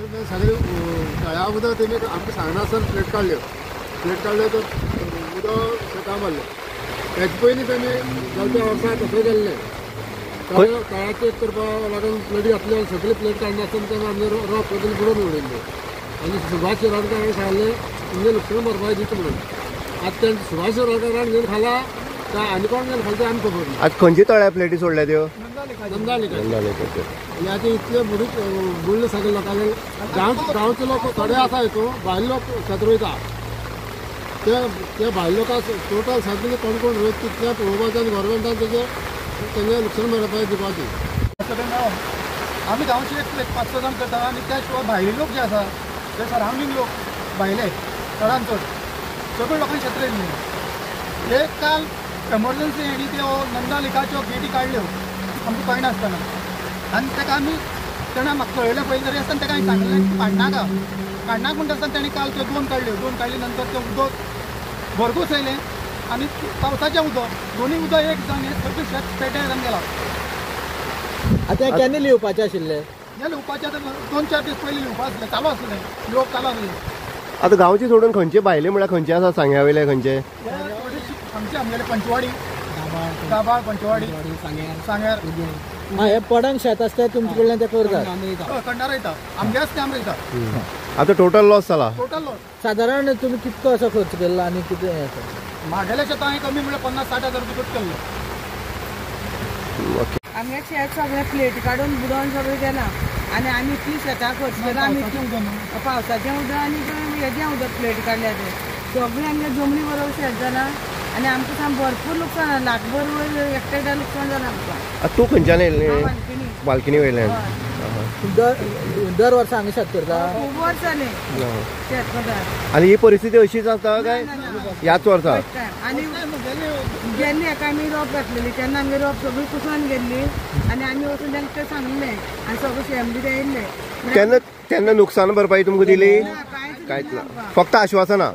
सगळे तळ्या उदक तेमी आमकां सांगनासतना प्लेट काडल्यो तर उदक शेतां मारलें. तेजे पयलीं तेमी चलत्या वर्सा तशें गेल्लें तळ्या चेक करपाक लागून प्लेट घातल्यो आनी सगळे प्लेट काडनासतना तेमी आमी रोप पयलीं बुडोवन उडयल्ले आनी सुभाष शिरोडकारान सांगलें तुमगे लुकसाण भरपाय दिता म्हणून. आतां तेंचे सुभाष शिरोडकारान घेवन खाला काय आनी कोण घेवन खाला तें आमकां खबर ना. आज खंयची तळ्या प्लेटी सोडल्या त्यो नंदाली आनी आतां इतले बुडले सगळे लोकांनी गांवचे लोक थोडे आसा हितून भायले लोक शेत रोयता ते भायले लोकांक टोटल सगळे कोण कोण रोयता तितल्या पळोवपाचें आनी गव्हर्मेंटान तेंगे लुकसाण भरपाय दिवपाची. आमी गांवचे एक 5-6 जाण करता आनी त्या शिवाय भायले लोक जे आसा ते सरावंडींग लोक भायले चडांत चड सगळे लोकांनी शेत रोयल्लीं. एक काल एमर्जन्सी हेणी त्यो नंदा लेकाच्यो गेटी काडल्यो आमकां कळनासतना आनी ताका आमी तेणें म्हाका कळयलें पयलीं तरी आसतना ताका हांवें सांगलें काडनाका म्हणटा आसतना ताणें काल त्यो 2 काडल्यो. 2 काडले नंतर तें उदक भरपूर येयलें आनी पावसाचें उदक दोनूय उदक एक जावन हें सगळें शेत पेड्ड्यार जावन गेलां. आतां केन्ना लिवपाचें आशिल्लें? हें लिवपाचें आतां 2-4 दीस पयलीं लिवपा आसलें चालू आसलें लिवप चालू आसलें. आतां गांवचे सोडून खंयचे भायले म्हळ्यार खंयचे आसा सांग्या वयले खंयचे? आमचे आमगेले पंचवाडी दाबाळ पंचवाडी सांग्यार हे पडंग शेत आसता तुमचे कडल्यान ते करतात कंडा रोयता आमगे आसता आमी रोयता. आतां टोटल लॉस जाला? टोटल लॉस सादारण तुमी कितको असो खर्च केल्लो आनी कितें हें आसा? म्हागेल्या शेतां हांवें कमी म्हळ्यार 50-60 हजार रुपया खर्च केल्लो. आमगे शेत सगळें प्लेट काडून बुडोवन सगळें गेलां आनी आमी ती शेतां खर्च केला आमी पावसाचें उदक आनी हेजें उदक प्लेट काडल्या तें सगळें आमगे जमनी बरोबर शेत जालां आनी आमकां साम भरपूर लुकसाण जालां. लाखभर वयर एकट्याक लुकसाण जालां आमकां. तूं खंयच्यान येयलें? बाल्कनी वयल्यान. दर वर्सा हांगा शेत करता? खूब वर्स जालीं शेत करता. आनी ही परिस्थिती अशीच आसता काय ह्याच वर्सा? आनी गेल्ली हेका आमी रोप घातलेली तेन्ना आमगे रोप सगळीं कुसोन गेल्ली आनी आमी वचून तांकां सांगलें आनी सगळें शेम बी येयल्लें. तेन्ना नुकसान भरपाई तुमकां दिली? कांयच ना, फक्त आश्वासनां?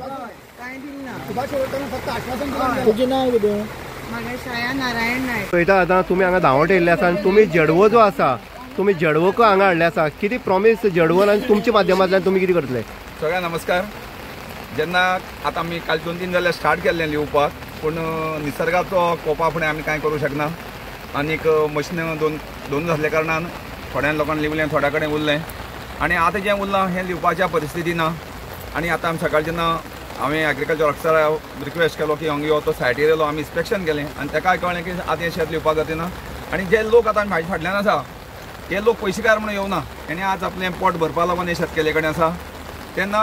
फक्त आश्वासन दिलें. तुजें नांव कितें? म्हागे छाया नारायण नायक. पळयता आतां तुमी हांगा धांवट येयल्ले आसा आनी तुमी जडवो जो आसा तुमी जडवोक हांगा हाडले आसा. कितें प्रॉमिस जडवोन आनी तुमच्या माध्यमांतल्यान तुमी कितें करतले? सगळ्यांक नमस्कार. जेन्ना आतां आमी काल 2-3 जाल्यार स्टार्ट केल्लें लिवपाक पूण निसर्गाचो कोपा फुडें आमी कांय करूं शकना. आनीक मशीन दोन आसल्या कारणान थोड्या लोकांनी लिवलें थोड्या कडेन उरलें आनी आतां जें उरलां हें लिवपाच्या परिस्थिती ना. आनी आतां आमी सकाळ जेन्ना हांवें एग्रीकल्चर ऑफिसराक रिक्वेस्ट केलो की हांगा यो तो सायटीर येयलो आमी इन्स्पेक्शन केलें आनी ताकाय कळ्ळें की आतां हें शेत लिवपाक जायना. आनी जे लोक आतां म्हाज्या फाटल्यान आसा हे लोक पयशेकार म्हणून येवना. हेणें आज आपलें पोट भरपा लागून हे शेतकेले कडेन आसा. तेन्ना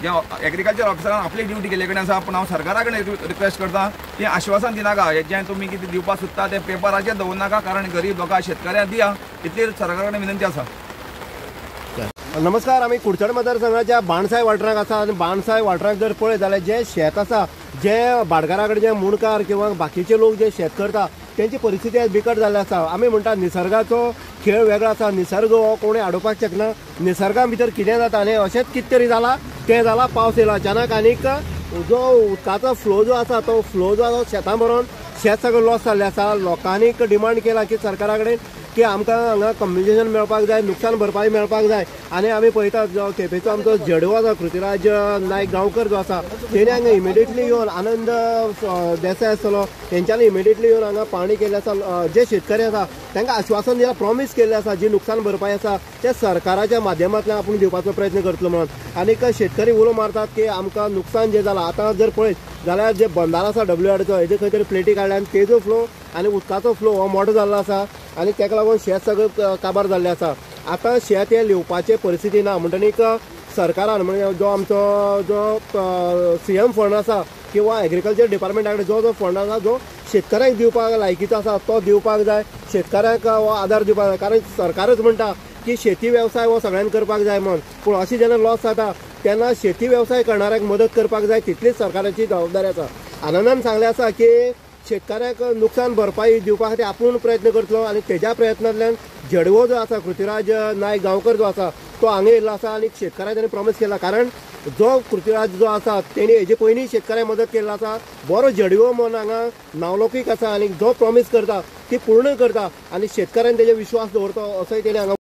जे एग्रीकल्चर ऑफिसरान आपली ड्युटी केले कडेन आसा. पूण हांव सरकारा कडेन रिक्वेस्ट करता की आश्वासन दिनाका जें तुमी कितें दिवपाक सोदता तें पेपराचेर दवरनाका कारण गरीब लोकांक शेतकऱ्यांक दिया इतली सरकारा कडेन विनंती आसा. नमस्कार. आमी कुडचड मतदारसंघाच्या बाणसाय वाठारांत आसा आनी बाणसाय वाठारांत जर पळयत जाल्यार जे शेत आसा जे भाटकारा कडेन जे मुणकार किंवा बाकीचे लोक जे शेत करता त्यांची परिस्थिती आज बिकट जाल्ली आसा. आमी म्हणटा निसर्गाचो खेळ वेगळो आसा. निसर्ग हो कोणें आडोवपाक शकना. निसर्गा भितर कितें जाता आनी अशेंच कितें तरी जालां तें जालां पावस येयलो अचानक आनीक जो उदकाचो फ्लो जो आसा तो फ्लो जो आसा शेतां भरोवन शेत सगळें लॉस जाल्लें आसा. लोकांनी डिमांड केला की सरकारा कडेन की आमकां हांगा कम्पेन्सेशन मेळपाक जाय, नुकसान भरपाई मेळपाक जाय. आनी आमी पळयता जो केपेंचो आमचो जडवो आसा कृतीराज नायक गांवकर जो आसा तेणी हांगा इमिडिएटली येवन आनंद देसाय आसतलो तेंच्यांनी इमिडिएटली येवन हांगा पाहणी केल्ली आसा. जे शेतकरी आसा तांकां आश्वासन दिलां प्रॉमीस केल्लें आसा जी नुकसान भरपाई आसा ते सरकाराच्या माध्यमांतल्यान आपूण दिवपाचो प्रयत्न करतलो म्हणून. आनीक शेतकरी उलो मारतात की आमकां नुकसान जें जालां आतां जर पळयत जाल्यार जे बंदार आसा WRचो हेजे खंय तरी प्लेटी काडल्या आनी तेजो फ्लो आनी उदकाचो फ्लो हो मोठो जाल्लो आसा आनी ताका लागून शेत सगळें काबार जाल्लें आसा. आतां शेत हे लिवपाचे परिस्थिती ना म्हणटनीक सरकारान म्हणजे जो आमचो जो CM फंड आसा किंवा एग्रीकल्चर डिपार्टमेंटा कडेन जो फंड आसा जो शेतकऱ्यांक दिवपाक लायकीचो आसा तो दिवपाक जाय. शेतकऱ्यांक हो आदार दिवपाक जाय कारण सरकारच म्हणटा की शेती वेवसाय हो सगळ्यांक करपाक जाय म्हणून. पूण अशें जेन्ना लॉस जाता तेन्ना शेती वेवसाय करणाऱ्यांक मदत करपाक जाय तितलीच सरकाराची जबाबदारी आसा. आनंदान सांगलें आसा की शेतकऱ्यांक नुकसान भरपाई दिवपा खातीर आपूण प्रयत्न करतलो आनी तेज्या प्रयत्नांतल्यान जडवो जो आसा कृतीराज नायक गांवकर जो आसा तो हांगा येयल्लो आसा आनी शेतकऱ्यांक ताणें प्रॉमीस केला कारण जो कृतीराज जो आसा तेणी हेजे पयलीं शेतकऱ्यांक मदत केल्लो आसा. बरो जडवो म्हणून हांगा नावलौकीक आसा आनी जो प्रॉमीस करता ती पूर्ण करता आनी शेतकऱ्यांक तेजे विश्वास दवरता असोय तेणी हांगा